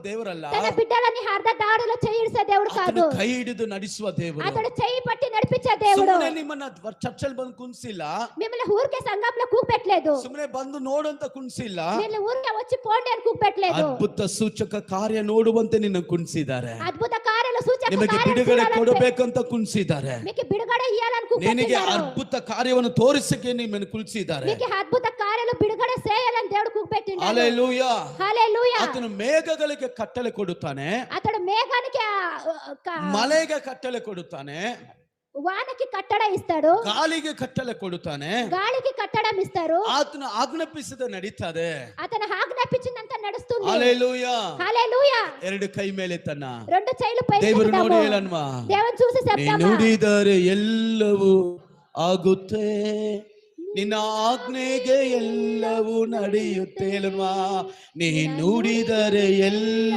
ದೇವರಲ್ಲ. తన బిడ్డలని అర్ధ దారిలో చెయ్యి ఇడిసే దేవుడు కాదు. ಆತನು ಕೈ ಹಿಡಿದು ನಡೆಸುವ ದೇವರು. అతడు చెయ్యి పట్టి నడిపించే దేవుడు. ಸುಮ್ಮನೆ ನಿಮ್ಮನ್ನ ಚರ್ಚಲ್ಲಿ ಬಂದು ಕುಣಿಸಿಲ್ಲ. మిమ్మల్ని ఊరికే సంఘంలో కూపెట్టలేదు. ಸುಮ್ಮನೆ ಬಂದು ನೋಡು ಅಂತ ಕುಣಿಸಿಲ್ಲ. మిమ్మల్ని ఊరికే వచ్చి పోండి అని కూపెట్టలేదు. ಅದ್ಭುತ ಸೂಚಕ ಕಾರ್ಯ ನೋಡುವಂತೆ ನಿನ್ನ ಕುಣಿಸಿದ್ದಾರೆ. అద్భుత కార్యాల సూచక ನಿಮಗೆ ಬಿಡುಗಡೆ ಕೊಡಬೇಕಂತ ಕುಣಿಸಿದ್ದಾರೆ. మీకు బిడుగಡೆ ఇయ్యాలని కూపెట్టినారు. ನಿನಗೆ ಅದ್ಭುತ ಕಾರ್ಯವನ್ನು ತೋರಿಸಕ್ಕೆ ನಿಮ್ಮನ್ನು ಕುಣಿಸಿದ್ದಾರೆ. మీకు అద్భుత కార్యాలు బిడుగಡೆ చేయాలని దేవుడు కూపెట్టినాడు. హల్లెలూయా హల్లెలూయా. ಆತನು ಮೇಘಗಳಿಗೆ ಕಟ್ಟಳೆ ಕೊಡುತ್ತಾನೆ. అతడు మేఘానికి ಮಳೆಗೆ ಕಟ್ಟಳೆ ಕೊಡುತ್ತಾನೆ. వానకి కట్టడ ఇస్తాడు. ಗಾಳಿಗೆ ಕಟ್ಟಳೆ ಕೊಡುತ್ತಾನೆ. గాలికి కట్టడం ఇస్తారు. ಆತನು ಆಜ್ಞಾಪಿಸಿದ ನಡೀತದೆ. అతను ఆజ్ఞాపించినంత నడుస్తుంది. హల్లెలూయా హల్లెలూయా. ಎರಡು ಕೈ ಮೇಲೆ ತನ್ನ రెండు చేతులు పైకి ದೇವರು ఎత్తుతాము. ನೋಡಿ ಹೇಳನ್ವಾ, దేవుని చూసి చెప్తామా, ನುಡಿದರೆ ಎಲ್ಲವೂ ಆಗುತ್ತೆ, ನಿನ್ನ ಆಜ್ಞೆಗೆ ಎಲ್ಲವೂ ನಡೆಯುತ್ತೆ. ನೀ ನುಡಿದರೆ ಎಲ್ಲ